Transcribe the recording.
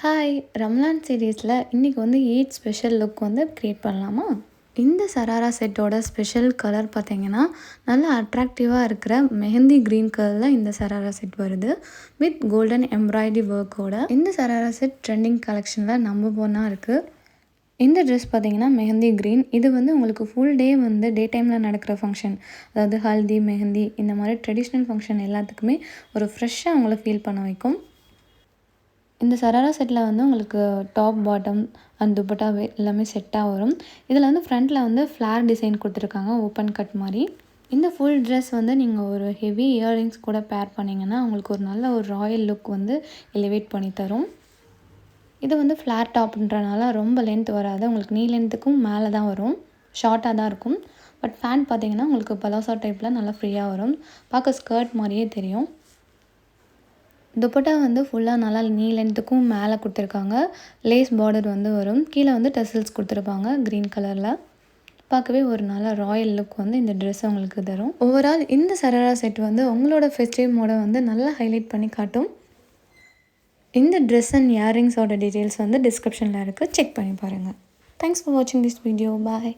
Hi Ramzan சீரீஸில் இன்றைக்கி வந்து ஈத் ஸ்பெஷல் லுக் வந்து க்ரியேட் பண்ணலாமா? இந்த சராரா செட்டோட ஸ்பெஷல் கலர் பார்த்திங்கன்னா நல்லா அட்ராக்டிவாக இருக்கிற மெஹந்தி க்ரீன் கலரில் இந்த சராரா செட் வருது வித் கோல்டன் எம்ப்ராய்டரி ஒர்க்கோட. இந்த சராரா செட் ட்ரெண்டிங் கலெக்ஷனில் நம்பர் ஒன்னாக இருக்குது. இந்த ட்ரெஸ் பார்த்திங்கன்னா மெஹந்தி க்ரீன். இது வந்து உங்களுக்கு ஃபுல் டே வந்து டே டைமில் நடக்கிற ஃபங்க்ஷன், அதாவது ஹல்தி மெஹந்தி இந்த மாதிரி ட்ரெடிஷ்னல் ஃபங்க்ஷன் எல்லாத்துக்குமே ஒரு ஃப்ரெஷ்ஷாக உங்களை ஃபீல் பண்ண வைக்கும். இந்த சராரா செட்டில் வந்து உங்களுக்கு டாப் பாட்டம் அண்ட் துப்பட்டா எல்லாமே செட்டாக வரும். இதில் வந்து ஃப்ரண்ட்டில் வந்து ஃப்ளார் டிசைன் கொடுத்துருக்காங்க, ஓப்பன் கட் மாதிரி. இந்த ஃபுல் ட்ரெஸ் வந்து நீங்கள் ஒரு ஹெவி இயர்ரிங்ஸ் கூட பேர் பண்ணிங்கன்னா உங்களுக்கு ஒரு நல்ல ஒரு ராயல் லுக் வந்து எலிவேட் பண்ணி தரும். இது வந்து ஃப்ளார் டாப்ன்றனால ரொம்ப லென்த் வராது, உங்களுக்கு நீ லென்த்துக்கும் மேலே தான் வரும், ஷார்ட்டாக தான் இருக்கும். பட் பேண்ட் பார்த்திங்கன்னா உங்களுக்கு பலோசா டைப்பில் நல்லா ஃப்ரீயாக வரும், பார்க்க ஸ்கர்ட் மாதிரியே தெரியும். துப்பட்டா வந்து ஃபுல்லாக நல்லா நீ லென்த்துக்கும் மேலே கொடுத்துருக்காங்க, லேஸ் பார்டர் வந்து வரும், கீழே வந்து டெசல்ஸ் கொடுத்துருப்பாங்க க்ரீன் கலரில். பார்க்கவே ஒரு நல்ல ராயல் லுக் வந்து இந்த ட்ரெஸ் உங்களுக்கு தரும். ஓவரால் இந்த சராரா செட் வந்து உங்களோட ஃபெஸ்டிவ் மோடை வந்து நல்லா ஹைலைட் பண்ணி காட்டும். இந்த ட்ரெஸ் அண்ட் இயரிங்ஸோட டீட்டெயில்ஸ் வந்து டிஸ்கிரிப்ஷனில் இருக்குது, செக் பண்ணி பாருங்கள். தேங்க்ஸ் ஃபார் வாட்சிங் திஸ் வீடியோ. பாய்.